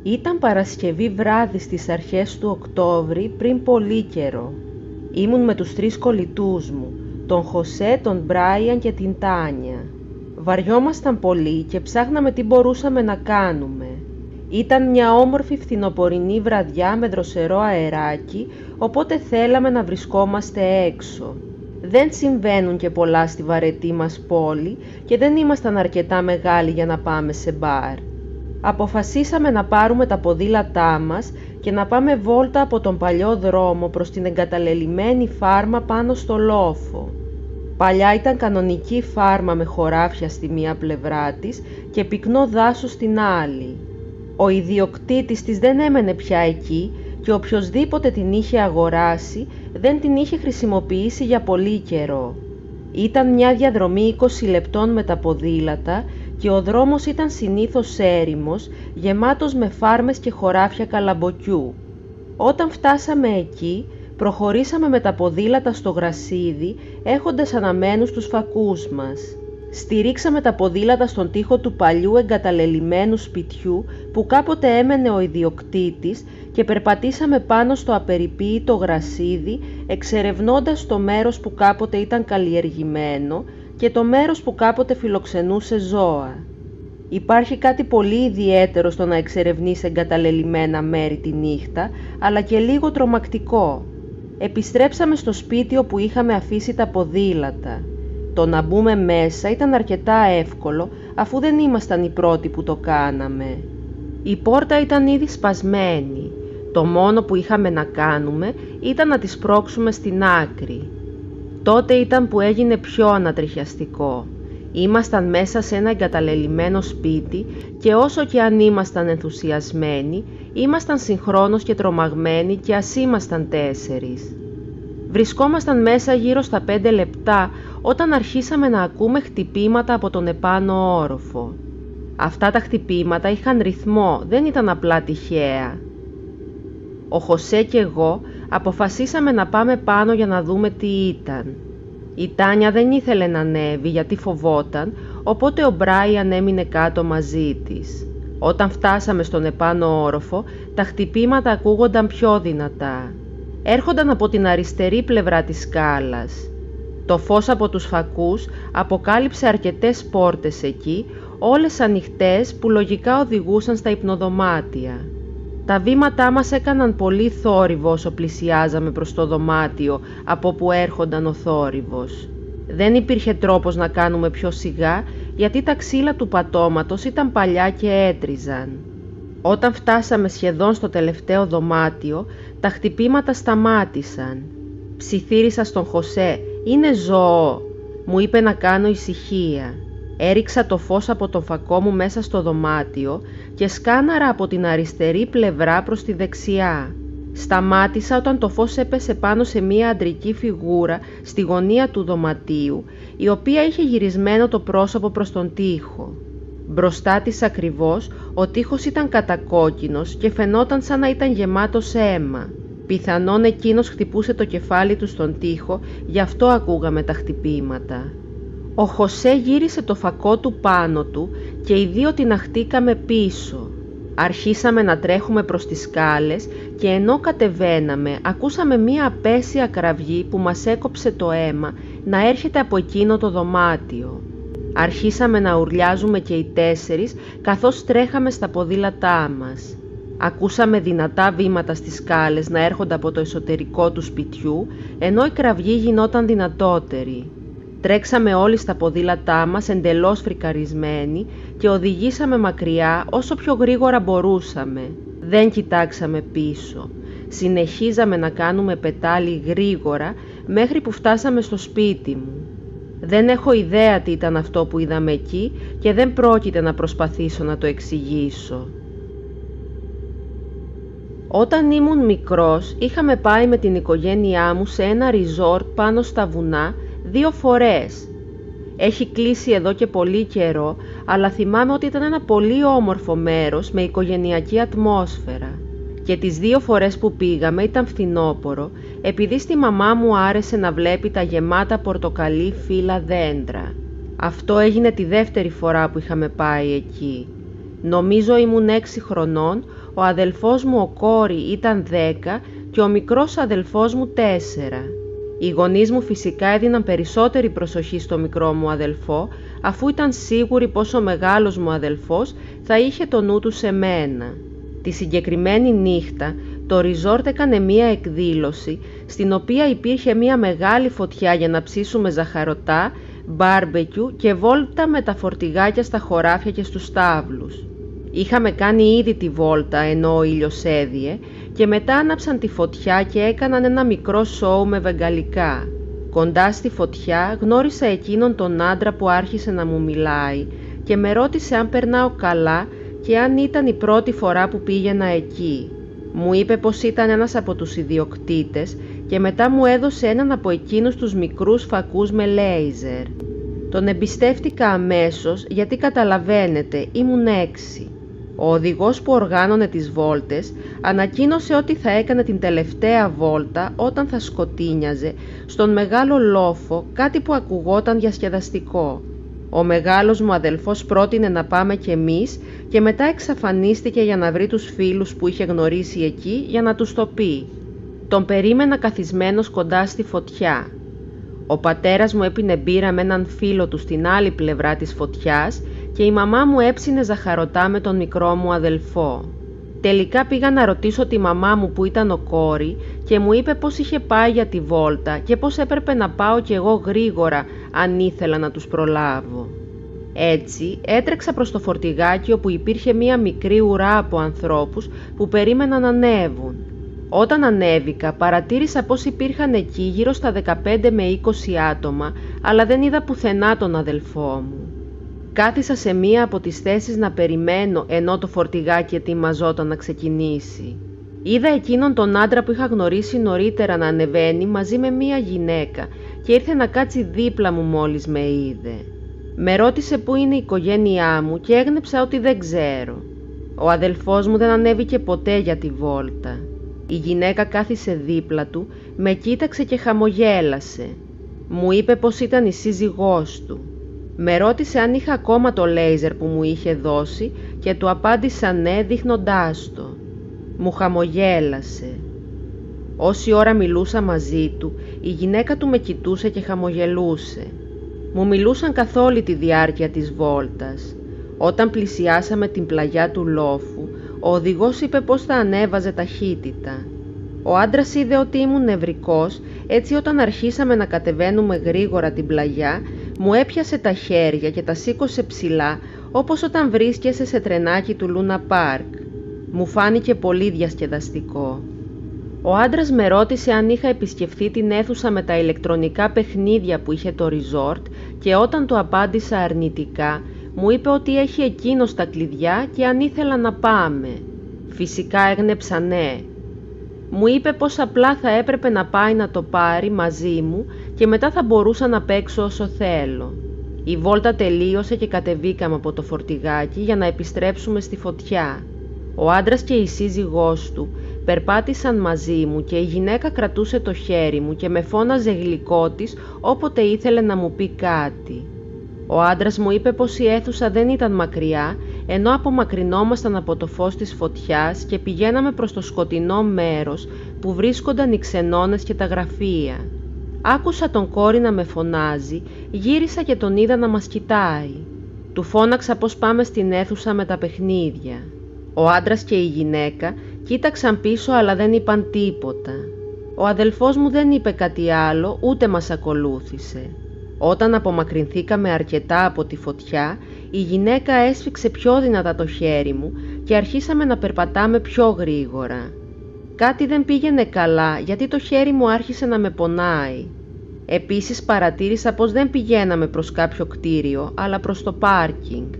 Ήταν Παρασκευή βράδυ στις αρχές του Οκτώβρη πριν πολύ καιρό. Ήμουν με τους 3 κολλητούς μου, τον Χωσέ, τον Μπράιαν και την Τάνια. Βαριόμασταν πολύ και ψάχναμε τι μπορούσαμε να κάνουμε. Ήταν μια όμορφη φθινοπορεινή βραδιά με δροσερό αεράκι, οπότε θέλαμε να βρισκόμαστε έξω. Δεν συμβαίνουν και πολλά στη βαρετή μας πόλη και δεν ήμασταν αρκετά μεγάλοι για να πάμε σε μπαρ. Αποφασίσαμε να πάρουμε τα ποδήλατά μας και να πάμε βόλτα από τον παλιό δρόμο προς την εγκαταλελειμμένη φάρμα πάνω στο λόφο. Παλιά ήταν κανονική φάρμα με χωράφια στη μία πλευρά της και πυκνό δάσος στην άλλη. Ο ιδιοκτήτης της δεν έμενε πια εκεί και οποιοσδήποτε την είχε αγοράσει δεν την είχε χρησιμοποιήσει για πολύ καιρό. Ήταν μια διαδρομή 20 λεπτών με τα ποδήλατα και ο δρόμος ήταν συνήθως έρημος, γεμάτος με φάρμες και χωράφια καλαμποκιού. Όταν φτάσαμε εκεί, προχωρήσαμε με τα ποδήλατα στο γρασίδι, έχοντας αναμένους τους φακούς μας. Στηρίξαμε τα ποδήλατα στον τοίχο του παλιού εγκαταλελειμμένου σπιτιού που κάποτε έμενε ο ιδιοκτήτης και περπατήσαμε πάνω στο απεριποίητο γρασίδι, εξερευνώντας το μέρος που κάποτε ήταν καλλιεργημένο και το μέρος που κάποτε φιλοξενούσε ζώα. Υπάρχει κάτι πολύ ιδιαίτερο στο να εξερευνείς εγκαταλελειμμένα μέρη τη νύχτα, αλλά και λίγο τρομακτικό. Επιστρέψαμε στο σπίτι όπου είχαμε αφήσει τα ποδήλατα. Το να μπούμε μέσα ήταν αρκετά εύκολο, αφού δεν ήμασταν οι πρώτοι που το κάναμε. Η πόρτα ήταν ήδη σπασμένη. Το μόνο που είχαμε να κάνουμε ήταν να τη σπρώξουμε στην άκρη. Τότε ήταν που έγινε πιο ανατριχιαστικό. Ήμασταν μέσα σε ένα εγκαταλελειμμένο σπίτι και όσο και αν ήμασταν ενθουσιασμένοι, ήμασταν συγχρόνως και τρομαγμένοι και ας ήμασταν 4. Βρισκόμασταν μέσα γύρω στα 5 λεπτά όταν αρχίσαμε να ακούμε χτυπήματα από τον επάνω όροφο. Αυτά τα χτυπήματα είχαν ρυθμό, δεν ήταν απλά τυχαία. Ο Χωσέ και εγώ αποφασίσαμε να πάμε πάνω για να δούμε τι ήταν. Η Τάνια δεν ήθελε να ανέβει γιατί φοβόταν, οπότε ο Μπράιαν έμεινε κάτω μαζί της. Όταν φτάσαμε στον επάνω όροφο, τα χτυπήματα ακούγονταν πιο δυνατά. Έρχονταν από την αριστερή πλευρά της σκάλας. Το φως από τους φακούς αποκάλυψε αρκετές πόρτες εκεί, όλες ανοιχτές που λογικά οδηγούσαν στα υπνοδωμάτια. Τα βήματά μας έκαναν πολύ θόρυβο όσο πλησιάζαμε προς το δωμάτιο από που έρχονταν ο θόρυβος. Δεν υπήρχε τρόπος να κάνουμε πιο σιγά γιατί τα ξύλα του πατώματος ήταν παλιά και έτριζαν. Όταν φτάσαμε σχεδόν στο τελευταίο δωμάτιο, τα χτυπήματα σταμάτησαν. Ψιθύρισα στον Χωσέ «Είναι ζώο», μου είπε να κάνω ησυχία. Έριξα το φως από τον φακό μου μέσα στο δωμάτιο και σκάναρα από την αριστερή πλευρά προς τη δεξιά. Σταμάτησα όταν το φως έπεσε πάνω σε μία αντρική φιγούρα στη γωνία του δωματίου, η οποία είχε γυρισμένο το πρόσωπο προς τον τοίχο. Μπροστά της ακριβώς, ο τοίχος ήταν κατακόκκινος και φαινόταν σαν να ήταν γεμάτος αίμα. Πιθανόν εκείνος χτυπούσε το κεφάλι του στον τοίχο, γι' αυτό ακούγαμε τα χτυπήματα. Ο Χωσέ γύρισε το φακό του πάνω του και οι δύο τιναχτήκαμε πίσω. Αρχίσαμε να τρέχουμε προς τις σκάλες και ενώ κατεβαίναμε ακούσαμε μία απέσια κραυγή που μας έκοψε το αίμα να έρχεται από εκείνο το δωμάτιο. Αρχίσαμε να ουρλιάζουμε και οι 4 καθώς τρέχαμε στα ποδήλατά μας. Ακούσαμε δυνατά βήματα στις σκάλες να έρχονται από το εσωτερικό του σπιτιού, ενώ η κραυγή γινόταν δυνατότερη. Τρέξαμε όλοι στα ποδήλατά μας εντελώς φρικαρισμένοι και οδηγήσαμε μακριά όσο πιο γρήγορα μπορούσαμε. Δεν κοιτάξαμε πίσω. Συνεχίζαμε να κάνουμε πετάλι γρήγορα μέχρι που φτάσαμε στο σπίτι μου. Δεν έχω ιδέα τι ήταν αυτό που είδαμε εκεί και δεν πρόκειται να προσπαθήσω να το εξηγήσω. Όταν ήμουν μικρός, είχαμε πάει με την οικογένειά μου σε ένα resort πάνω στα βουνά 2 φορές. Έχει κλείσει εδώ και πολύ καιρό, αλλά θυμάμαι ότι ήταν ένα πολύ όμορφο μέρος με οικογενειακή ατμόσφαιρα. Και τις 2 φορές που πήγαμε ήταν φθινόπωρο, επειδή στη μαμά μου άρεσε να βλέπει τα γεμάτα πορτοκαλί φύλλα δέντρα. Αυτό έγινε τη δεύτερη φορά που είχαμε πάει εκεί. Νομίζω ήμουν 6 χρονών, ο αδελφός μου ο Κόρη ήταν 10 και ο μικρός αδελφός μου 4. Οι γονείς μου φυσικά έδιναν περισσότερη προσοχή στο μικρό μου αδελφό, αφού ήταν σίγουροι πως ο μεγάλος μου αδελφός θα είχε το νου του σε μένα. Τη συγκεκριμένη νύχτα το resort έκανε μία εκδήλωση, στην οποία υπήρχε μία μεγάλη φωτιά για να ψήσουμε ζαχαρωτά, μπάρμπεκιου και βόλτα με τα φορτηγάκια στα χωράφια και στους στάβλους. Είχαμε κάνει ήδη τη βόλτα ενώ ο ήλιος έδιε και μετά άναψαν τη φωτιά και έκαναν ένα μικρό σόου με βεγγαλικά. Κοντά στη φωτιά γνώρισα εκείνον τον άντρα που άρχισε να μου μιλάει και με ρώτησε αν περνάω καλά και αν ήταν η πρώτη φορά που πήγαινα εκεί. Μου είπε πως ήταν ένας από τους ιδιοκτήτες και μετά μου έδωσε έναν από εκείνους τους μικρούς φακούς με λέιζερ. Τον εμπιστεύτηκα αμέσως γιατί καταλαβαίνετε ήμουν 6. Ο οδηγός που οργάνωνε τις βόλτες ανακοίνωσε ότι θα έκανε την τελευταία βόλτα όταν θα σκοτίνιαζε στον μεγάλο λόφο, κάτι που ακουγόταν διασκεδαστικό. Ο μεγάλος μου αδελφός πρότεινε να πάμε κι εμείς και μετά εξαφανίστηκε για να βρει τους φίλους που είχε γνωρίσει εκεί για να τους το πει. Τον περίμενα καθισμένος κοντά στη φωτιά. Ο πατέρας μου έπινε μπύρα με έναν φίλο του στην άλλη πλευρά της φωτιάς και η μαμά μου έψινε ζαχαρωτά με τον μικρό μου αδελφό. Τελικά πήγα να ρωτήσω τη μαμά μου που ήταν ο Κόρη και μου είπε πως είχε πάει για τη βόλτα και πως έπρεπε να πάω κι εγώ γρήγορα αν ήθελα να τους προλάβω. Έτσι έτρεξα προς το φορτηγάκι όπου υπήρχε μία μικρή ουρά από ανθρώπους που περίμεναν να ανέβουν. Όταν ανέβηκα παρατήρησα πως υπήρχαν εκεί γύρω στα 15 με 20 άτομα, αλλά δεν είδα πουθενά τον αδελφό μου. Κάθισα σε μία από τις θέσεις να περιμένω ενώ το φορτηγάκι ετοιμαζόταν να ξεκινήσει. Είδα εκείνον τον άντρα που είχα γνωρίσει νωρίτερα να ανεβαίνει μαζί με μία γυναίκα και ήρθε να κάτσει δίπλα μου μόλις με είδε. Με ρώτησε πού είναι η οικογένειά μου και έγνεψα ότι δεν ξέρω. Ο αδελφός μου δεν ανέβηκε ποτέ για τη βόλτα. Η γυναίκα κάθισε δίπλα του, με κοίταξε και χαμογέλασε. Μου είπε πως ήταν η σύζυγός του. Με ρώτησε αν είχα ακόμα το λέιζερ που μου είχε δώσει και του απάντησα ναι δείχνοντάς το. Μου χαμογέλασε. Όση ώρα μιλούσα μαζί του, η γυναίκα του με κοιτούσε και χαμογελούσε. Μου μιλούσαν καθ' όλη τη διάρκεια της βόλτας. Όταν πλησιάσαμε την πλαγιά του λόφου, ο οδηγός είπε πως θα ανέβαζε ταχύτητα. Ο άντρας είδε ότι ήμουν νευρικός, έτσι όταν αρχίσαμε να κατεβαίνουμε γρήγορα την πλαγιά, μου έπιασε τα χέρια και τα σήκωσε ψηλά, όπως όταν βρίσκεσαι σε τρενάκι του Λούνα Πάρκ. Μου φάνηκε πολύ διασκεδαστικό. Ο άντρας με ρώτησε αν είχα επισκεφθεί την αίθουσα με τα ηλεκτρονικά παιχνίδια που είχε το resort και όταν του απάντησα αρνητικά, μου είπε ότι έχει εκείνος τα κλειδιά και αν ήθελα να πάμε. Φυσικά έγνεψα ναι. Μου είπε πως απλά θα έπρεπε να πάει να το πάρει μαζί μου και μετά θα μπορούσα να παίξω όσο θέλω. Η βόλτα τελείωσε και κατεβήκαμε από το φορτηγάκι για να επιστρέψουμε στη φωτιά. Ο άντρας και η σύζυγός του περπάτησαν μαζί μου και η γυναίκα κρατούσε το χέρι μου και με φώναζε γλυκό της όποτε ήθελε να μου πει κάτι. Ο άντρας μου είπε πως η αίθουσα δεν ήταν μακριά, ενώ απομακρυνόμασταν από το φως της φωτιάς και πηγαίναμε προς το σκοτεινό μέρος που βρίσκονταν οι ξενώνες και τα γραφεία. Άκουσα τον Κόρη να με φωνάζει, γύρισα και τον είδα να μας κοιτάει. Του φώναξα πως πάμε στην αίθουσα με τα παιχνίδια. Ο άντρας και η γυναίκα κοίταξαν πίσω αλλά δεν είπαν τίποτα. Ο αδελφός μου δεν είπε κάτι άλλο, ούτε μας ακολούθησε. Όταν απομακρυνθήκαμε αρκετά από τη φωτιά, η γυναίκα έσφιξε πιο δυνατά το χέρι μου και αρχίσαμε να περπατάμε πιο γρήγορα. Κάτι δεν πήγαινε καλά γιατί το χέρι μου άρχισε να με πονάει. Επίσης παρατήρησα πως δεν πηγαίναμε προς κάποιο κτίριο, αλλά προς το πάρκινγκ.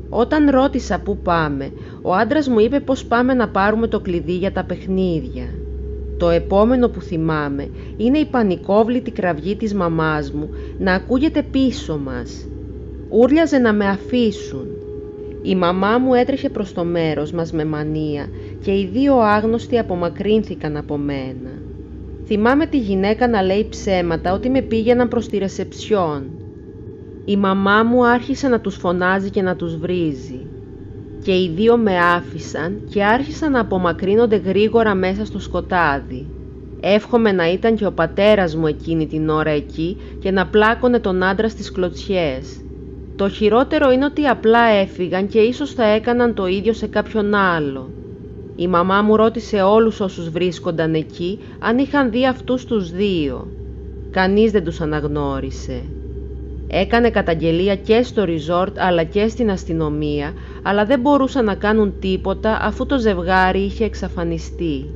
Όταν ρώτησα πού πάμε, ο άντρας μου είπε πως πάμε να πάρουμε το κλειδί για τα παιχνίδια. Το επόμενο που θυμάμαι είναι η πανικόβλητη κραυγή της μαμάς μου να ακούγεται πίσω μας. Ούρλιαζε να με αφήσουν. Η μαμά μου έτρεχε προς το μέρος μας με μανία και οι δύο άγνωστοι απομακρύνθηκαν από μένα. Θυμάμαι τη γυναίκα να λέει ψέματα ότι με πήγαιναν προς τη ρεσεψιόν. Η μαμά μου άρχισε να τους φωνάζει και να τους βρίζει. και οι δύο με άφησαν και άρχισαν να απομακρύνονται γρήγορα μέσα στο σκοτάδι. Εύχομαι να ήταν και ο πατέρας μου εκείνη την ώρα εκεί και να πλάκωνε τον άντρα στις κλωτσιές. Το χειρότερο είναι ότι απλά έφυγαν και ίσως θα έκαναν το ίδιο σε κάποιον άλλο. Η μαμά μου ρώτησε όλους όσους βρίσκονταν εκεί αν είχαν δει αυτούς τους δύο. Κανείς δεν τους αναγνώρισε. Έκανε καταγγελία και στο resort αλλά και στην αστυνομία, αλλά δεν μπορούσαν να κάνουν τίποτα αφού το ζευγάρι είχε εξαφανιστεί.